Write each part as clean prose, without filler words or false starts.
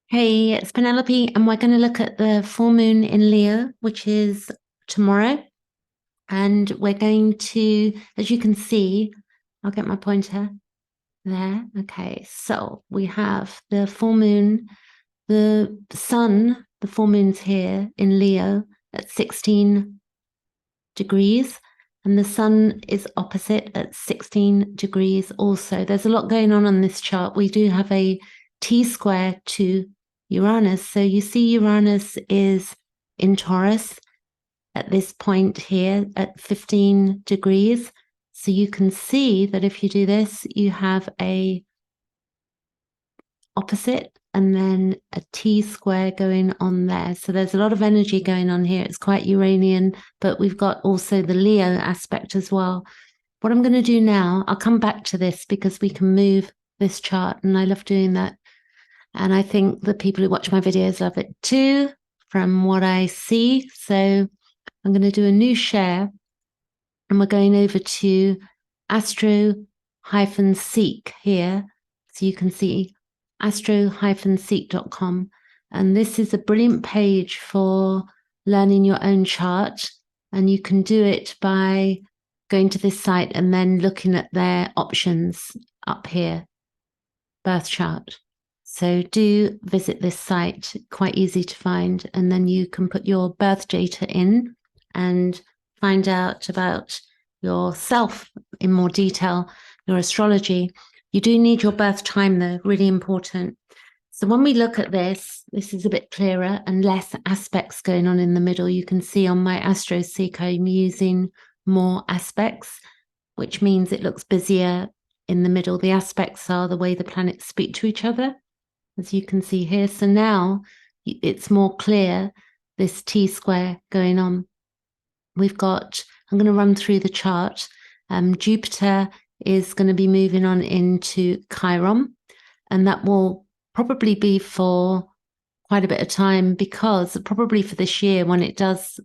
Hey, it's Penelope, and we're going to look at the full moon in Leo, which is tomorrow. And we're going to, as you can see, I'll get my pointer there. Okay, so we have the full moon, the sun, the full moon's here in Leo at 16 degrees, and the sun is opposite at 16 degrees also. There's a lot going on this chart. We do have a T square to Uranus. So you see Uranus is in Taurus at this point here at 15 degrees. So you can see that if you do this, you have a opposite and then a T square going on there. So there's a lot of energy going on here. It's quite Uranian, but we've got also the Leo aspect as well. What I'm going to do now, I'll come back to this because we can move this chart, and I love doing that. And I think the people who watch my videos love it too, from what I see. So I'm going to do a new share, and we're going over to astro-seek here. So you can see astro-seek.com. And this is a brilliant page for learning your own chart. And you can do it by going to this site and then looking at their options up here, birth chart. So do visit this site, quite easy to find, and then you can put your birth data in and find out about yourself in more detail, your astrology. You do need your birth time though, really important. So when we look at this is a bit clearer and less aspects going on in the middle. You can see on my AstroSeek, I'm using more aspects, which means it looks busier in the middle. The aspects are the way the planets speak to each other, as you can see here. So now it's more clear, this T square going on. We've got, I'm going to run through the chart. Jupiter is going to be moving on into Chiron, and that will probably be for quite a bit of time, because probably for this year when it does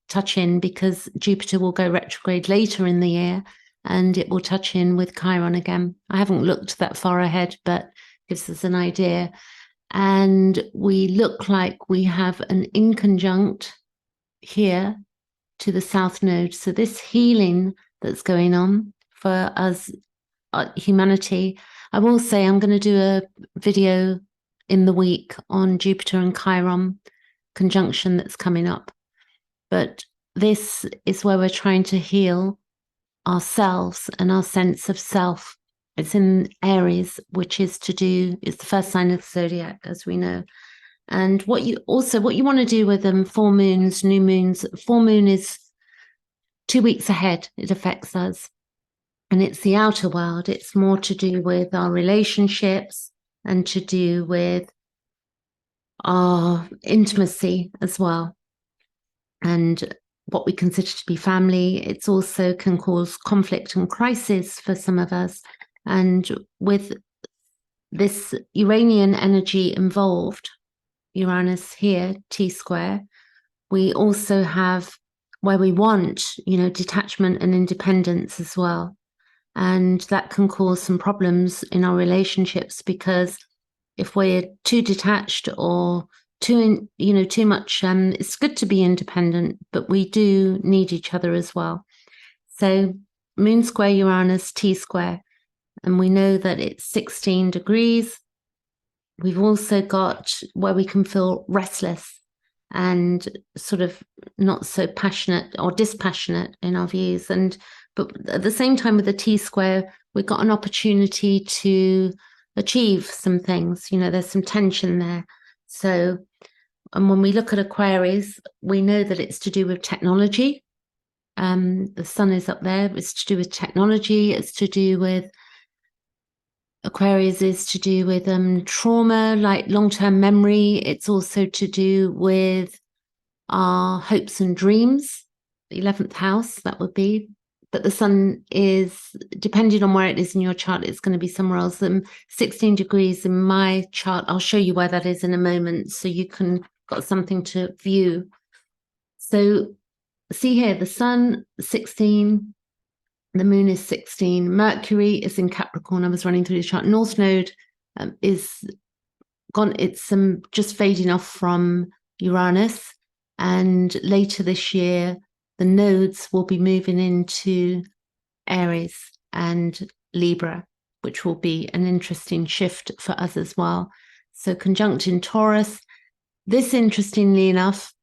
touch in, because Jupiter will go retrograde later in the year and it will touch in with Chiron again. I haven't looked that far ahead, but gives us an idea. And we look like we have an inconjunct here to the south node. So this healing that's going on for us, humanity, I will say I'm going to do a video in the week on Jupiter and Chiron conjunction that's coming up. But this is where we're trying to heal ourselves and our sense of self. It's in Aries, which is it's the first sign of the zodiac, as we know. And what you want to do with them, full moons, new moons, full moon is 2 weeks ahead. It affects us. And it's the outer world. It's more to do with our relationships and to do with our intimacy as well, and what we consider to be family. It's also can cause conflict and crisis for some of us. And with this Uranian energy involved, Uranus here, T square, we also have where we want, detachment and independence as well. And that can cause some problems in our relationships, because if we're too detached or too much, it's good to be independent, but we do need each other as well. So moon square Uranus, T square, and we know that it's 16 degrees. We've also got where we can feel restless and sort of not so passionate or dispassionate in our views. But at the same time, with the T square, we've got an opportunity to achieve some things. There's some tension there. So, and when we look at Aquarius, we know that it's to do with technology. The sun is up there. It's to do with technology. It's to do with, Aquarius is to do with trauma, like long-term memory. It's also to do with our hopes and dreams. The 11th house, that would be. But the sun is, depending on where it is in your chart, it's going to be somewhere else. 16 degrees in my chart, I'll show you where that is in a moment, so you can got something to view. So see here, the sun 16, the moon is 16, Mercury is in Capricorn. I was running through the chart. North node is just fading off from Uranus, and later this year the nodes will be moving into Aries and Libra, which will be an interesting shift for us as well. So conjunct in Taurus. This, interestingly enough,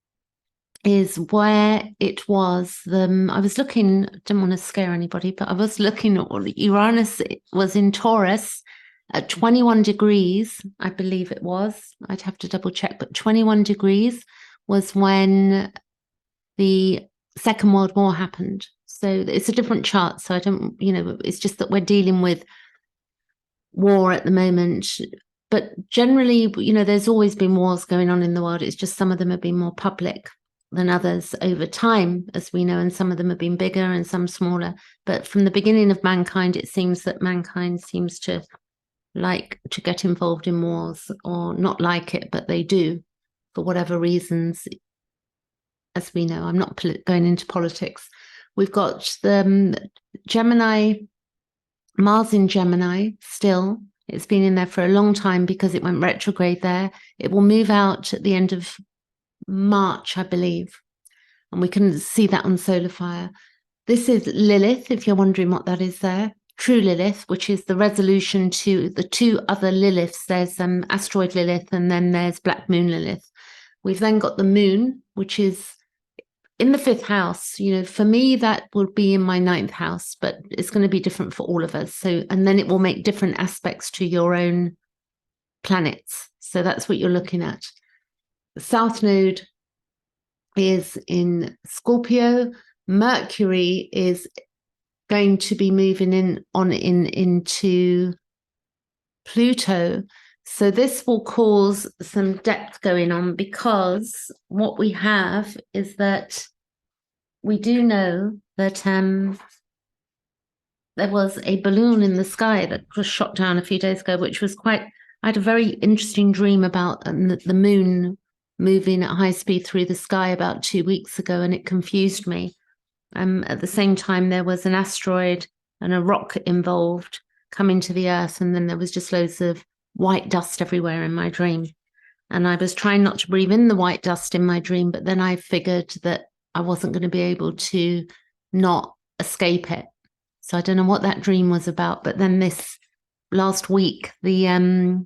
is where it was. I was looking, didn't want to scare anybody, but I was looking at Uranus was in Taurus at 21 degrees, I believe it was. I'd have to double check, but 21 degrees was when the Second World War happened. So it's a different chart. So I don't, it's just that we're dealing with war at the moment. But generally, there's always been wars going on in the world. It's just some of them have been more public than others over time, as we know, and some of them have been bigger and some smaller. But from the beginning of mankind, it seems that mankind seems to like to get involved in wars, or not like it, but they do for whatever reasons, as we know. I'm not going into politics. We've got the Gemini, Mars in Gemini still. It's been in there for a long time because it went retrograde there. It will move out at the end of March, I believe. And we can see that on Solar Fire. This is Lilith, if you're wondering what that is there. True Lilith, which is the resolution to the two other Liliths. There's asteroid Lilith, and then there's Black Moon Lilith. We've then got the moon, which is in the 5th house. For me, that will be in my 9th house, but it's going to be different for all of us. So, and then it will make different aspects to your own planets. So that's what you're looking at. The South Node is in Scorpio. Mercury is going to be moving into Pluto. So this will cause some depth going on, because what we have is that we do know that there was a balloon in the sky that was shot down a few days ago, which was I had a very interesting dream about the moon moving at high speed through the sky about 2 weeks ago, and it confused me. At the same time, there was an asteroid and a rock involved coming to the Earth, and then there was just loads of white dust everywhere in my dream. And I was trying not to breathe in the white dust in my dream, but then I figured that I wasn't going to be able to not escape it. So I don't know what that dream was about. But then this last week, the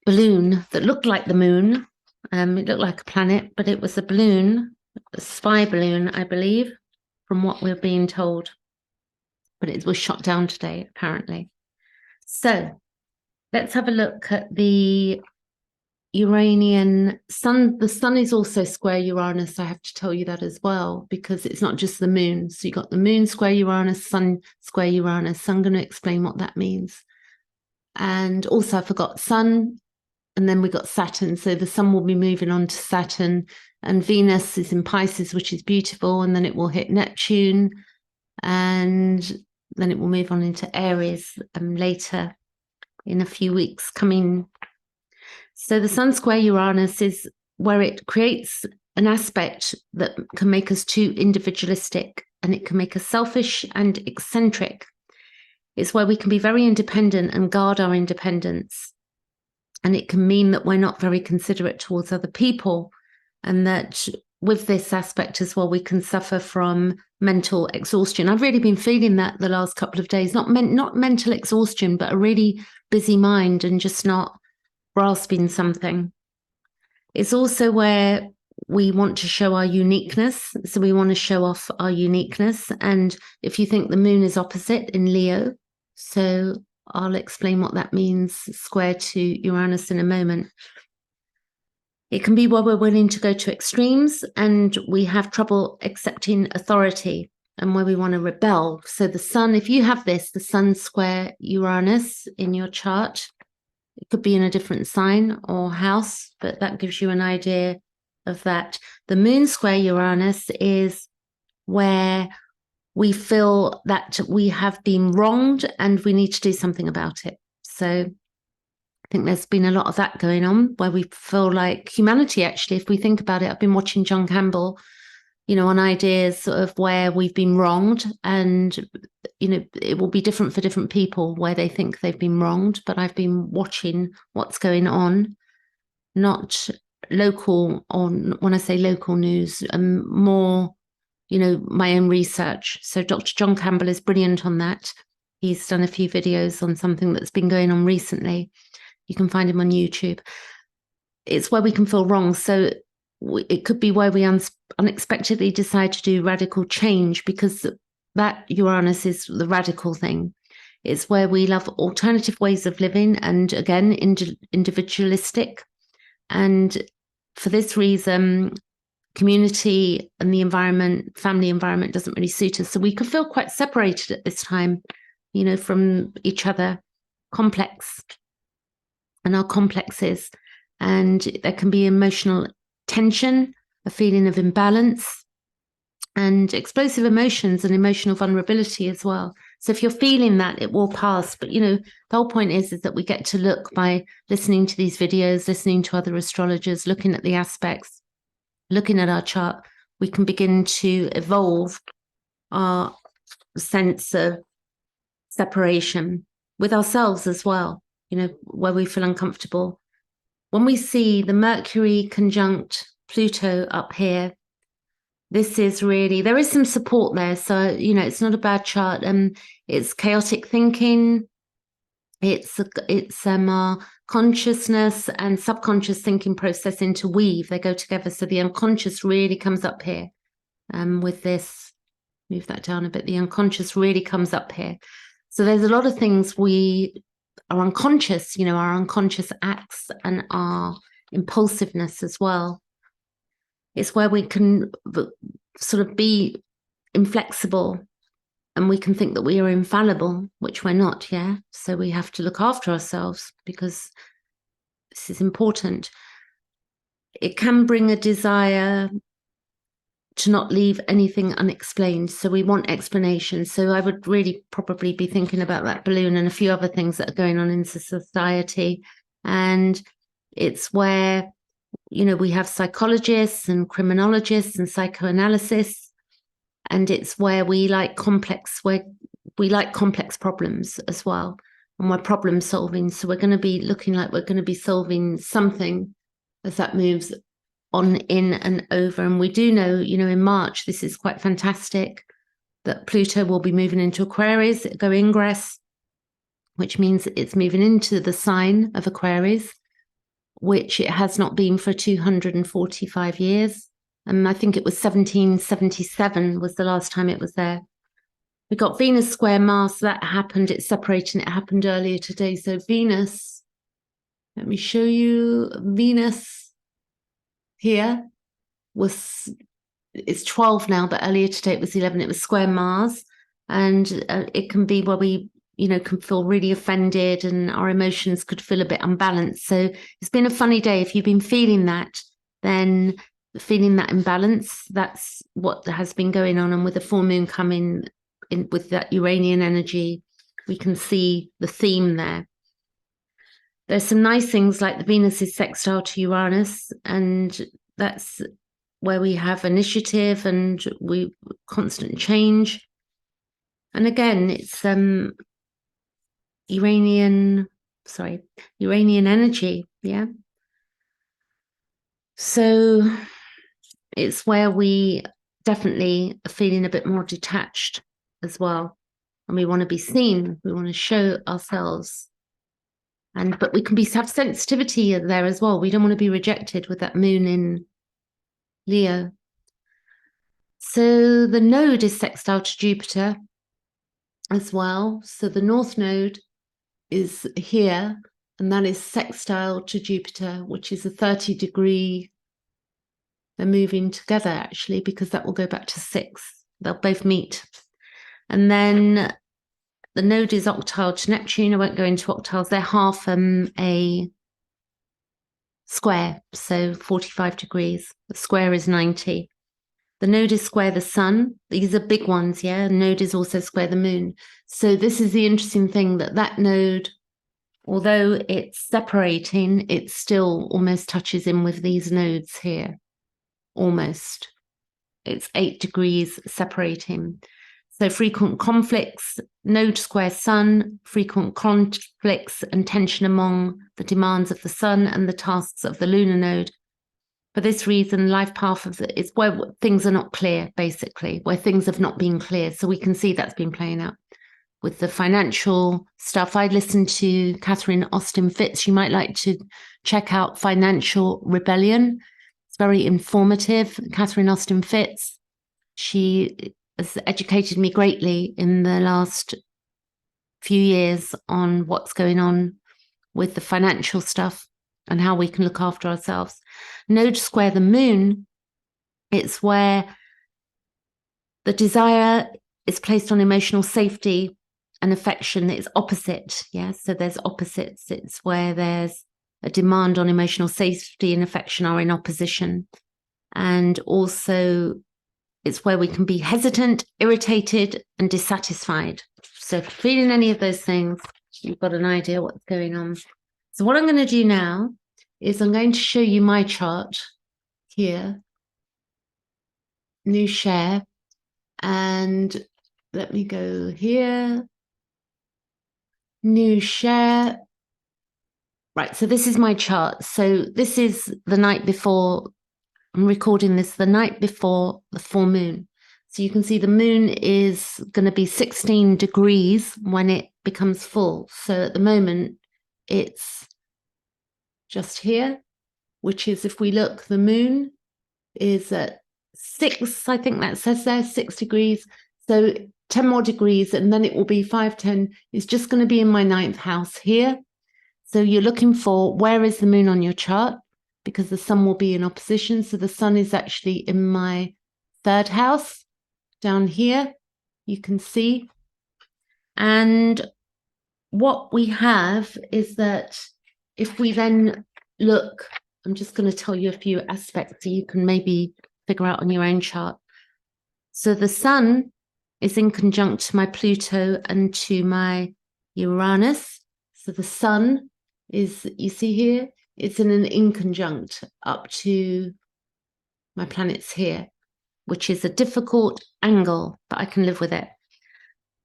balloon that looked like the moon, it looked like a planet, but it was a balloon, a spy balloon, I believe, from what we're being told. But it was shot down today, apparently. So let's have a look at the Uranian sun. The sun is also square Uranus. I have to tell you that as well, because it's not just the moon. So you got the moon square Uranus, sun square Uranus. So I'm going to explain what that means. And also I forgot sun, and then we got Saturn. So the sun will be moving on to Saturn, and Venus is in Pisces, which is beautiful. And then it will hit Neptune, and then it will move on into Aries later in a few weeks coming. So the sun square Uranus is where it creates an aspect that can make us too individualistic, and it can make us selfish and eccentric. It's where we can be very independent and guard our independence. And it can mean that we're not very considerate towards other people, and that with this aspect as well, we can suffer from mental exhaustion. I've really been feeling that the last couple of days, not mental exhaustion, but a really busy mind and just not grasping something. It's also where we want to show our uniqueness. So we want to show off our uniqueness. And if you think the moon is opposite in Leo, so I'll explain what that means square to Uranus in a moment. It can be where we're willing to go to extremes and we have trouble accepting authority, and where we want to rebel. So the sun, if you have this, the sun square Uranus in your chart, it could be in a different sign or house, but that gives you an idea of that. The moon square Uranus is where we feel that we have been wronged and we need to do something about it. So I think there's been a lot of that going on, where we feel like humanity, actually, if we think about it, I've been watching John Campbell, on ideas sort of where we've been wronged, and it will be different for different people where they think they've been wronged, but I've been watching what's going on, not local, or when I say local news, more, my own research. So Dr. John Campbell is brilliant on that. He's done a few videos on something that's been going on recently. You can find him on YouTube. It's where we can feel wrong. So it could be where we unexpectedly decide to do radical change, because that Uranus is the radical thing. It's where we love alternative ways of living, and again, individualistic. And for this reason, community and the environment, family environment, doesn't really suit us. So we could feel quite separated at this time, from each other, complex, and our complexes. And there can be emotional tension, a feeling of imbalance, and explosive emotions and emotional vulnerability as well. So if you're feeling that, it will pass. But, the whole point is that we get to look, by listening to these videos, listening to other astrologers, looking at the aspects, looking at our chart, we can begin to evolve our sense of separation with ourselves as well, where we feel uncomfortable. When we see the Mercury conjunct Pluto up here, this is really, there is some support there. So, it's not a bad chart. It's chaotic thinking. It's our consciousness and subconscious thinking process interweave. They go together. So the unconscious really comes up here. With this, move that down a bit. The unconscious really comes up here. So there's a lot of things we are unconscious, our unconscious acts and our impulsiveness as well. It's where we can sort of be inflexible, and we can think that we are infallible, which we're not, yeah? So we have to look after ourselves, because this is important. It can bring a desire to not leave anything unexplained. So we want explanations. So I would really probably be thinking about that balloon and a few other things that are going on in society. And it's where, we have psychologists and criminologists and psychoanalysis, and it's where we like complex problems as well. And we're problem solving. So we're going to be looking like we're going to be solving something as that moves on, in and over. And we do know, in March, this is quite fantastic, that Pluto will be moving into Aquarius, go ingress, which means it's moving into the sign of Aquarius, which it has not been for 245 years. And I think it was 1777 was the last time it was there. We got Venus square Mars, that happened, it's separating, it happened earlier today. So Venus, let me show you, Venus here it's 12 now, but earlier today it was 11. It was square Mars, and it can be where we, can feel really offended, and our emotions could feel a bit unbalanced. So it's been a funny day. If you've been feeling that, then feeling that imbalance, that's what has been going on. And with the full moon coming in with that Uranian energy, we can see the theme there. There's some nice things like the Venus is sextile to Uranus, and that's where we have initiative and we constant change. And again, it's Uranian energy, yeah. So it's where we definitely are feeling a bit more detached as well, and we want to be seen, we want to show ourselves. But we can have sensitivity there as well. We don't want to be rejected with that moon in Leo. So the node is sextile to Jupiter as well. So the North Node is here, and that is sextile to Jupiter, which is a 30-degree. They're moving together, actually, because that will go back to 6. They'll both meet. And then the node is octile to Neptune. I won't go into octiles. They're half a square, so 45 degrees. The square is 90. The node is square the sun. These are big ones, yeah? The node is also square the moon. So this is the interesting thing, that node, although it's separating, it still almost touches in with these nodes here. Almost. it's 8 degrees separating. So frequent conflicts, node square sun, frequent conflicts and tension among the demands of the sun and the tasks of the lunar node. For this reason, life path is where things are not clear, basically, where things have not been clear. So we can see that's been playing out. With the financial stuff, I listened to Catherine Austin Fitts. You might like to check out Financial Rebellion. It's very informative. Catherine Austin Fitts, she has educated me greatly in the last few years on what's going on with the financial stuff and how we can look after ourselves. Node square the moon, it's where the desire is placed on emotional safety and affection. It's opposite. Yeah. So there's opposites. It's where there's a demand on emotional safety and affection are in opposition. And also it's where we can be hesitant, irritated, and dissatisfied. So if you're feeling any of those things, you've got an idea what's going on. So what I'm going to do now is I'm going to show you my chart here. New share. And let me go here. New share. Right, so this is my chart. So this is the night before, I'm recording this the night before the full moon. So you can see the moon is going to be 16 degrees when it becomes full. So at the moment, it's just here, which is, if we look, the moon is at 6, I think that says there, 6 degrees. So 10 more degrees, and then it will be 5, 10. It's just going to be in my 9th house here. So you're looking for, where is the moon on your chart? Because the sun will be in opposition. So the sun is actually in my 3rd house down here, you can see. And what we have is that if we then look, I'm just going to tell you a few aspects so you can maybe figure out on your own chart. So the sun is in conjunct to my Pluto and to my Uranus. So the sun is, you see here, it's in an inconjunct up to my planets here, which is a difficult angle, but I can live with it.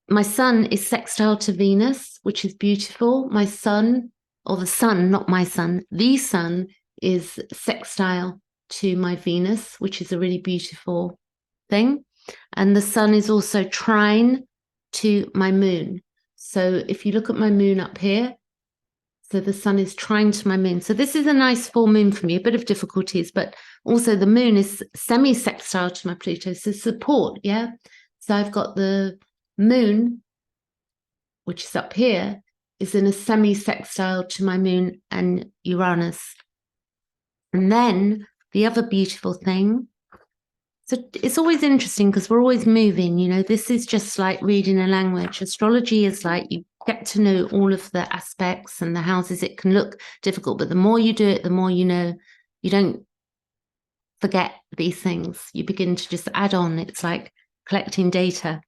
My sun is sextile to Venus, which is beautiful. My sun, or the sun, not my sun, the sun is sextile to my Venus, which is a really beautiful thing. And the sun is also trine to my moon. So if you look at my moon up here, so the sun is trine to my moon. So this is a nice full moon for me, a bit of difficulties, but also the moon is semi-sextile to my Pluto. So support, yeah? So I've got the moon, which is up here, is in a semi-sextile to my moon and Uranus. And then the other beautiful thing, so it's always interesting because we're always moving, you know, this is just like reading a language. Astrology is like you get to know all of the aspects and the houses. It can look difficult, but the more you do it, the more you know. You don't forget these things. You begin to just add on. It's like collecting data.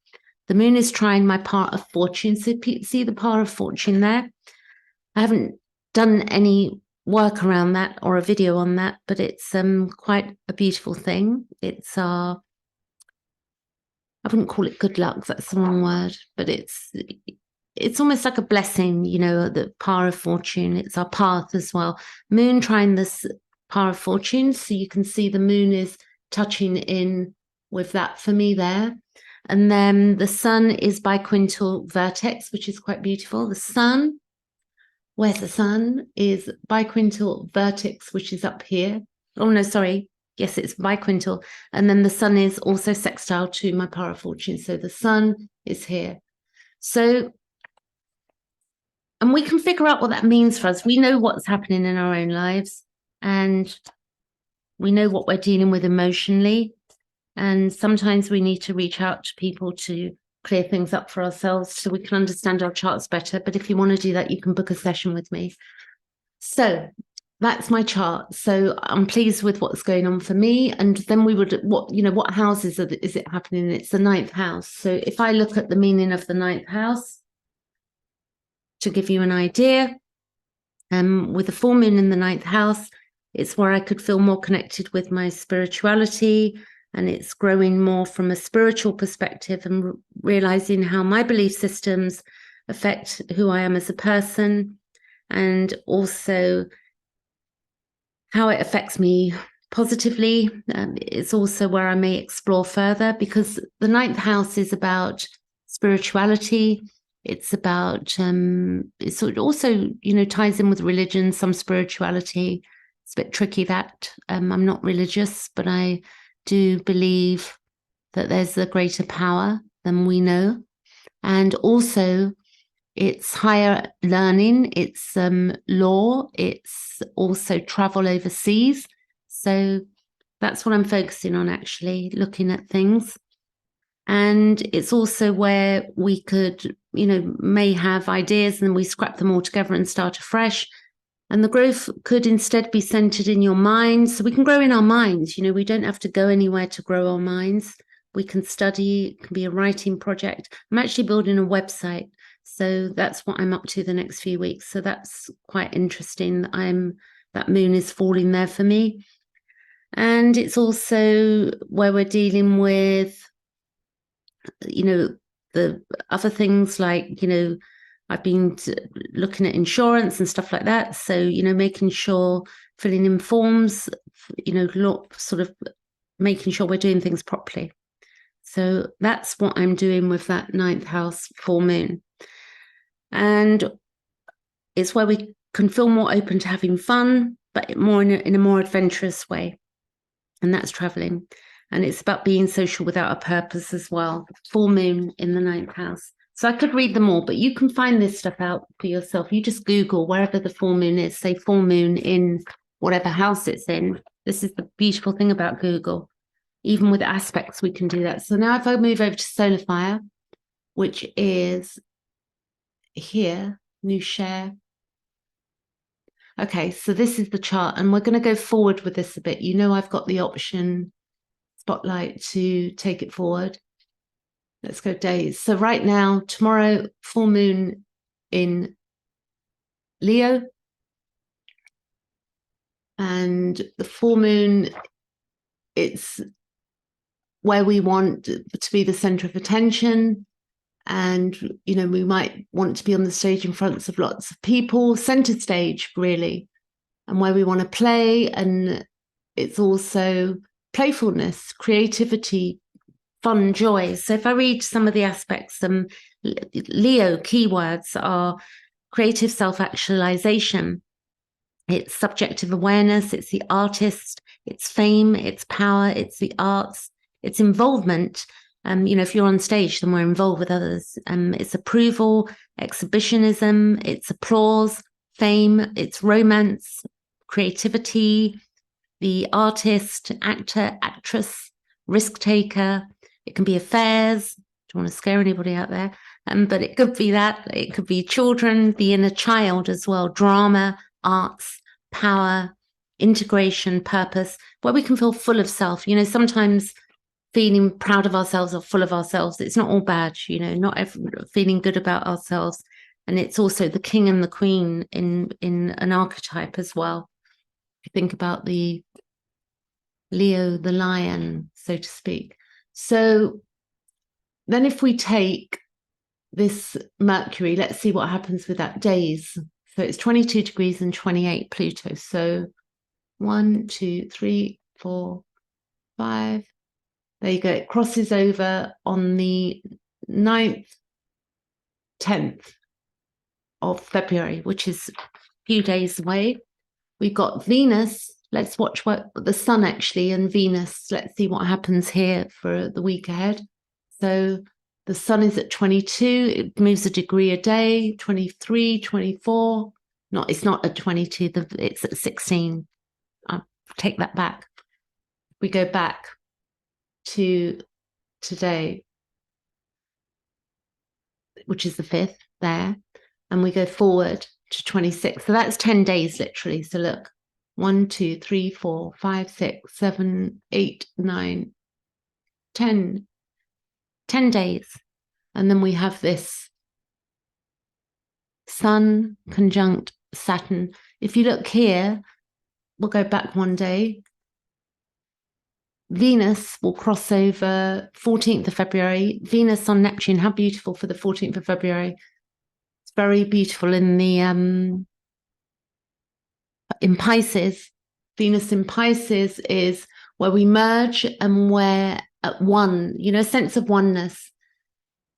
The moon is trying my part of fortune. So see the part of fortune there? I haven't done any work around that or a video on that, but it's quite a beautiful thing. It's I wouldn't call it good luck, that's the wrong word, but it's almost like a blessing, you know, the power of fortune. It's our path as well. Moon trying this power of fortune, so you can see the moon is touching in with that for me there. And then the sun is biquintal vertex, which is quite beautiful. The sun, where's the sun, is biquintal vertex, which is up here. Oh, no, sorry. Yes, it's biquintal. And then the sun is also sextile to my power of fortune. So the sun is here. So, and we can figure out what that means for us. We know what's happening in our own lives, and we know what we're dealing with emotionally. And sometimes we need to reach out to people to clear things up for ourselves so we can understand our charts better. But if you want to do that, you can book a session with me. So that's my chart. So I'm pleased with what's going on for me. And then we would, what houses is it happening in? It's the 9th house. So if I look at the meaning of the 9th house, to give you an idea, with the full moon in the 9th house, it's where I could feel more connected with my spirituality, and it's growing more from a spiritual perspective and realizing how my belief systems affect who I am as a person, and also how it affects me positively. It's also where I may explore further, because the ninth house is about spirituality. It's about it also, ties in with religion, some spirituality. It's a bit tricky that I'm not religious, but I do believe that there's a greater power than we know. And also it's higher learning, it's law, it's also travel overseas. So that's what I'm focusing on, actually, looking at things. And it's also where we could, may have ideas and we scrap them all together and start afresh. And the growth could instead be centered in your mind. So we can grow in our minds. We don't have to go anywhere to grow our minds. We can study, it can be a writing project. I'm actually building a website. So that's what I'm up to the next few weeks. So that's quite interesting. That moon is falling there for me. And it's also where we're dealing with, the other things like, I've been looking at insurance and stuff like that. So, making sure, filling in forms, sort of making sure we're doing things properly. So that's what I'm doing with that ninth house full moon. And it's where we can feel more open to having fun, but more in a more adventurous way. And that's traveling. And it's about being social without a purpose as well. Full moon in the ninth house. So I could read them all, but you can find this stuff out for yourself. You just Google wherever the full moon is, say full moon in whatever house it's in. This is the beautiful thing about Google. Even with aspects, we can do that. So now if I move over to solar fire, which is here, new share. Okay, so this is the chart, and we're going to go forward with this a bit. I've got the option spotlight to take it forward. Let's go days. So right now, tomorrow, full moon in Leo. And the full moon, it's where we want to be the center of attention. And, we might want to be on the stage in front of lots of people, center stage, really, and where we want to play. And it's also playfulness, creativity, fun, joy. So if I read some of the aspects, Leo keywords are creative self-actualization, it's subjective awareness, it's the artist, it's fame, it's power, it's the arts, it's involvement. If you're on stage, then we're involved with others. It's approval, exhibitionism, it's applause, fame, it's romance, creativity, the artist, actor, actress, risk taker. It can be affairs. Don't want to scare anybody out there. But it could be that. It could be children, the inner child as well, drama, arts, power, integration, purpose, where we can feel full of self. Sometimes feeling proud of ourselves or full of ourselves, it's not all bad, not feeling good about ourselves. And it's also the king and the queen in an archetype as well. If you think about the Leo, the lion, so to speak. So then if we take this Mercury, let's see what happens with that days. So it's 22 degrees and 28 Pluto. So 1, 2, 3, 4, 5. There you go. It crosses over on the 9th, 10th of February, which is a few days away. We've got Venus. Let's watch what the sun actually and Venus. Let's see what happens here for the week ahead. So the sun is at 22. It moves a degree a day, 23, 24. It's not at 22. It's at 16. I'll take that back. We go back to today, which is the 5th there. And we go forward to 26. So that's 10 days, literally. So look, 1, 2, 3, 4, 5, 6, 7, 8, 9, 10. 10 days. And then we have this Sun conjunct Saturn. If you look here, we'll go back one day. Venus will cross over 14th of February. Venus on Neptune, how beautiful for the 14th of February. It's very beautiful in Pisces. Venus in Pisces is where we merge and we're at one, a sense of oneness.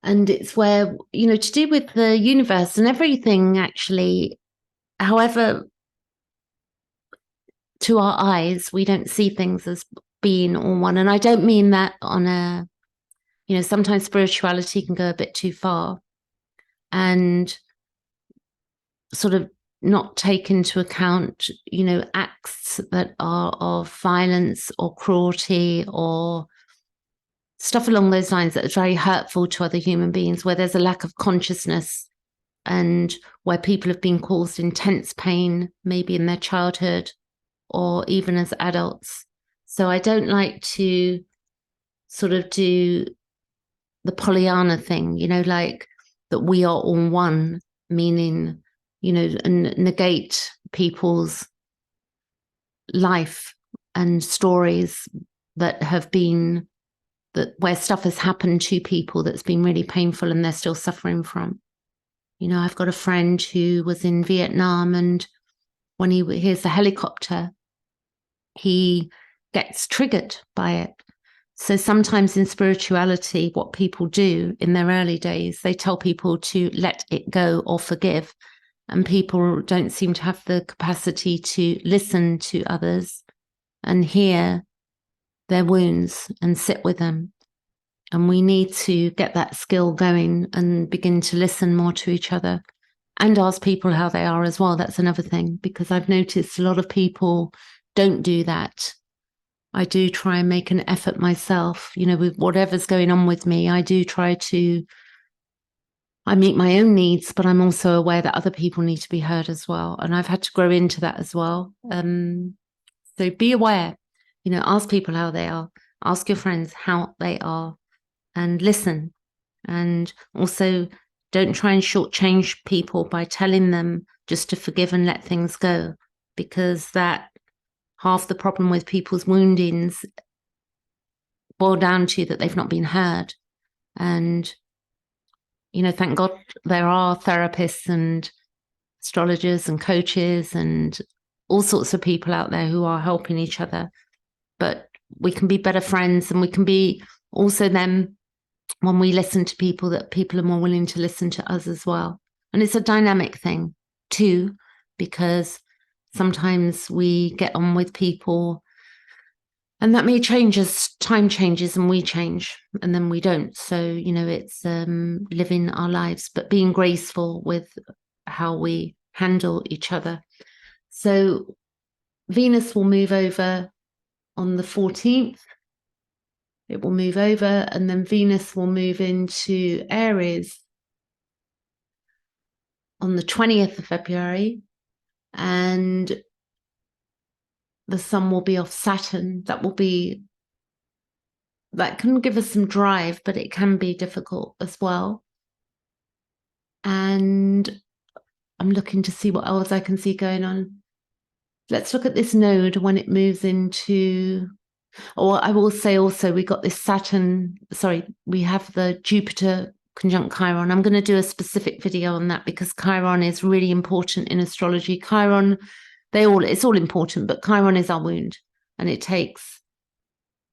And it's where, to do with the universe and everything, actually, however, to our eyes, we don't see things as being all one. And I don't mean that on sometimes spirituality can go a bit too far and sort of not take into account, acts that are of violence or cruelty or stuff along those lines that are very hurtful to other human beings, where there's a lack of consciousness and where people have been caused intense pain, maybe in their childhood or even as adults. So I don't like to sort of do the Pollyanna thing, like that we are all one, meaning, and negate people's life and stories that have been where stuff has happened to people that's been really painful and they're still suffering from. I've got a friend who was in Vietnam, and when he hears the helicopter, he gets triggered by it. So sometimes in spirituality, what people do in their early days, they tell people to let it go or forgive. And people don't seem to have the capacity to listen to others and hear their wounds and sit with them. And we need to get that skill going and begin to listen more to each other and ask people how they are as well. That's another thing, because I've noticed a lot of people don't do that. I do try and make an effort myself, with whatever's going on with me. I do try to, I meet my own needs, but I'm also aware that other people need to be heard as well. And I've had to grow into that as well. So be aware, ask people how they are, ask your friends how they are, and listen. And also don't try and shortchange people by telling them just to forgive and let things go, because that half the problem with people's woundings boil down to that they've not been heard. And, thank God there are therapists and astrologers and coaches and all sorts of people out there who are helping each other. But we can be better friends, and we can be also them when we listen to people, that people are more willing to listen to us as well. And it's a dynamic thing too, because sometimes we get on with people and that may change as time changes and we change, and then we don't. So, it's living our lives, but being graceful with how we handle each other. So Venus will move over on the 14th. It will move over, and then Venus will move into Aries on the 20th of February, and the sun will be off Saturn. That can give us some drive, but it can be difficult as well. And I'm looking to see what else I can see going on. Let's look at this node when it moves into, or I will say also, we got this we have the Jupiter conjunct Chiron. I'm going to do a specific video on that because Chiron is really important in astrology. Chiron, it's all important, but Chiron is our wound, and it takes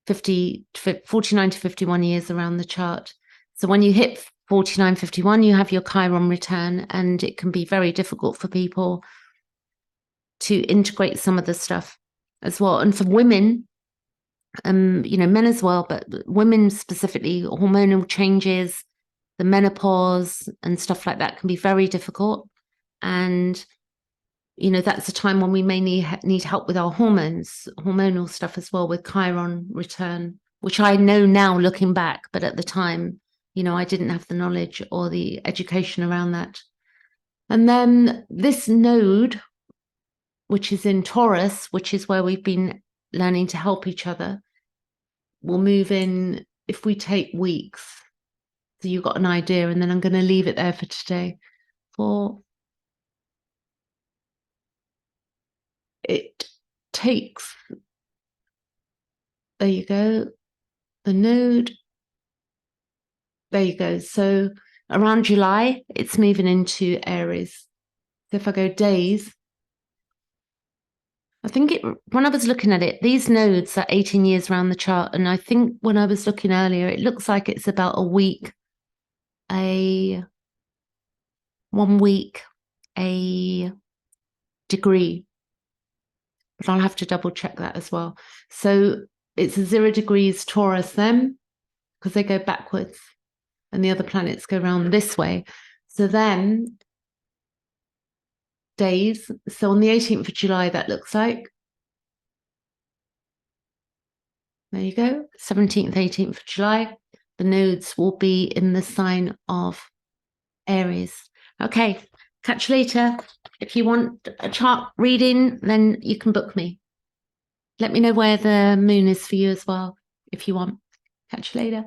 49 to 51 years around the chart. So when you hit 49, 51, you have your Chiron return, and it can be very difficult for people to integrate some of the stuff as well. And for women, men as well, but women specifically, hormonal changes, the menopause and stuff like that can be very difficult. And, that's a time when we may need help with our hormonal stuff as well, with Chiron return, which I know now looking back, but at the time, I didn't have the knowledge or the education around that. And then this node, which is in Taurus, which is where we've been learning to help each other, will move in if we take weeks. So you've got an idea, and then I'm going to leave it there for today. It takes There you go. The node. There you go. So around July, it's moving into Aries. So if I go days, I think when I was looking at it, these nodes are 18 years around the chart. And I think when I was looking earlier, it looks like it's about a week, 1 week, a degree. But I'll have to double check that as well. So it's 0 degrees Taurus then, because they go backwards and the other planets go around this way. So then days. So on the 18th of July, that looks like. There you go. 17th, 18th of July. The nodes will be in the sign of Aries. Okay, catch you later. If you want a chart reading, then you can book me. Let me know where the moon is for you as well, if you want. Catch you later.